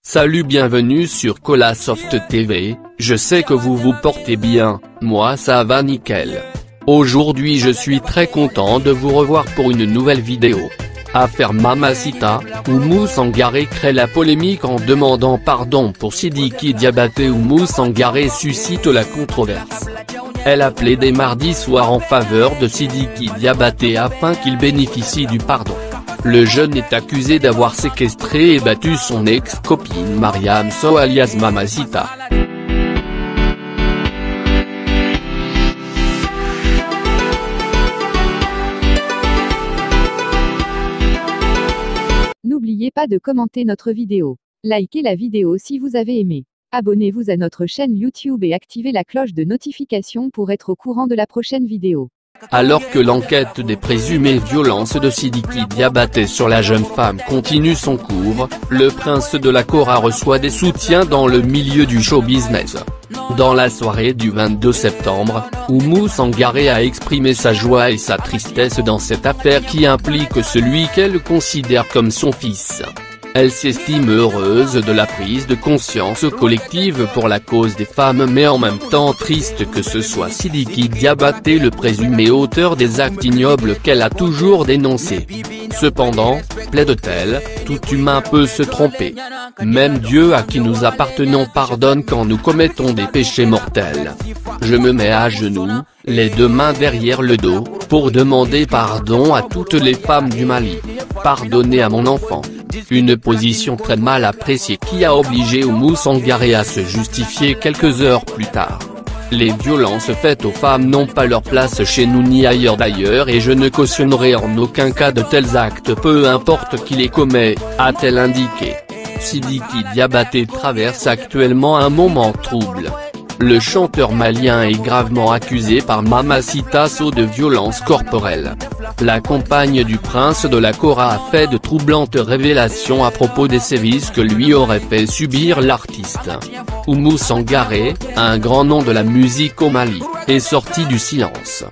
Salut, bienvenue sur Colasoft TV, je sais que vous vous portez bien, moi ça va nickel. Aujourd'hui je suis très content de vous revoir pour une nouvelle vidéo. Affaire Mamacita, Oumou Sangaré crée la polémique en demandant pardon pour Sidiki Diabaté. Oumou Sangaré suscite la controverse. Elle a plaidé mardi soir en faveur de Sidiki Diabaté afin qu'il bénéficie du pardon. Le jeune est accusé d'avoir séquestré et battu son ex-copine Mariam Sow alias Mamacita. N'oubliez pas de commenter notre vidéo. Likez la vidéo si vous avez aimé. Abonnez-vous à notre chaîne YouTube et activez la cloche de notification pour être au courant de la prochaine vidéo. Alors que l'enquête des présumées violences de Sidiki Diabaté sur la jeune femme continue son cours, le prince de la Kora reçoit des soutiens dans le milieu du show business. Dans la soirée du 22 septembre, Oumou Sangaré a exprimé sa joie et sa tristesse dans cette affaire qui implique celui qu'elle considère comme son fils. Elle s'estime heureuse de la prise de conscience collective pour la cause des femmes, mais en même temps triste que ce soit Sidiki Diabaté le présumé auteur des actes ignobles qu'elle a toujours dénoncés. Cependant, plaide-t-elle, tout humain peut se tromper. Même Dieu à qui nous appartenons pardonne quand nous commettons des péchés mortels. Je me mets à genoux, les deux mains derrière le dos, pour demander pardon à toutes les femmes du Mali. Pardonnez à mon enfant. Une position très mal appréciée qui a obligé Oumou Sangaré à se justifier quelques heures plus tard. Les violences faites aux femmes n'ont pas leur place chez nous ni ailleurs d'ailleurs et je ne cautionnerai en aucun cas de tels actes peu importe qui les commet, a-t-elle indiqué. Sidiki Diabaté traverse actuellement un moment trouble. Le chanteur malien est gravement accusé par Mamacita Sow de violence corporelle. La compagne du prince de la Kora a fait de troublantes révélations à propos des sévices que lui aurait fait subir l'artiste. Oumou Sangaré, un grand nom de la musique au Mali, est sorti du silence.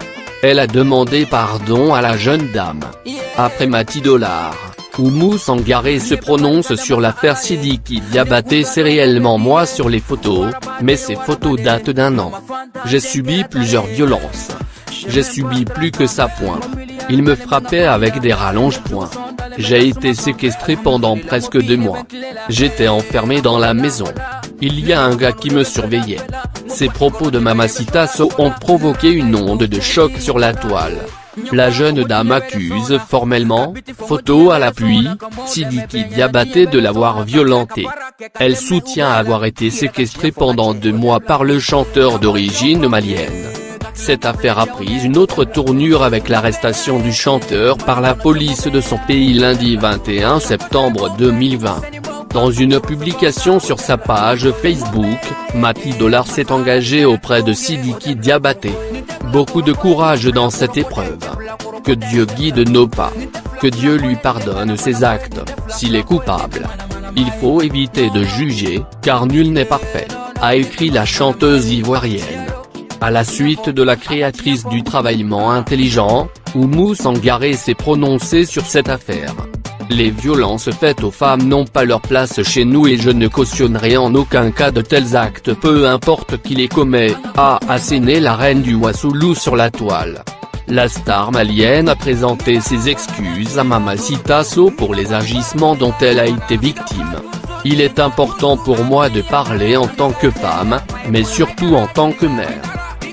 Elle a demandé pardon à la jeune dame. Après Mati Dollar, Oumou Sangaré se prononce sur l'affaire Sidiki Diabaté. C'est réellement moi sur les photos, mais ces photos datent d'1 an. J'ai subi plusieurs violences. J'ai subi plus que ça point. Il me frappait avec des rallonges point. J'ai été séquestré pendant presque 2 mois. J'étais enfermé dans la maison. Il y a un gars qui me surveillait. Ces propos de Mamacita Sow ont provoqué une onde de choc sur la toile. La jeune dame accuse formellement, photo à l'appui, Sidiki Diabaté de l'avoir violentée. Elle soutient avoir été séquestrée pendant 2 mois par le chanteur d'origine malienne. Cette affaire a pris une autre tournure avec l'arrestation du chanteur par la police de son pays lundi 21 septembre 2020. Dans une publication sur sa page Facebook, Mati Dollar s'est engagé auprès de Sidiki Diabaté. Beaucoup de courage dans cette épreuve. Que Dieu guide nos pas. Que Dieu lui pardonne ses actes, s'il est coupable. Il faut éviter de juger, car nul n'est parfait, a écrit la chanteuse ivoirienne. À la suite de la créatrice du travaillement intelligent, Oumou Sangaré s'est prononcée sur cette affaire. Les violences faites aux femmes n'ont pas leur place chez nous et je ne cautionnerai en aucun cas de tels actes peu importe qui les commet, a asséné la reine du Wassoulou sur la toile. La star malienne a présenté ses excuses à Mamacita Sow pour les agissements dont elle a été victime. Il est important pour moi de parler en tant que femme, mais surtout en tant que mère.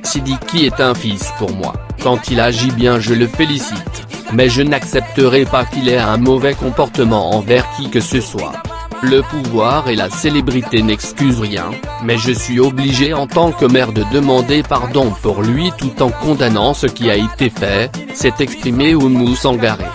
Sidiki est un fils pour moi, quand il agit bien je le félicite. Mais je n'accepterai pas qu'il ait un mauvais comportement envers qui que ce soit. Le pouvoir et la célébrité n'excusent rien, mais je suis obligé en tant que mère de demander pardon pour lui tout en condamnant ce qui a été fait, s'est exprimé Oumou Sangaré.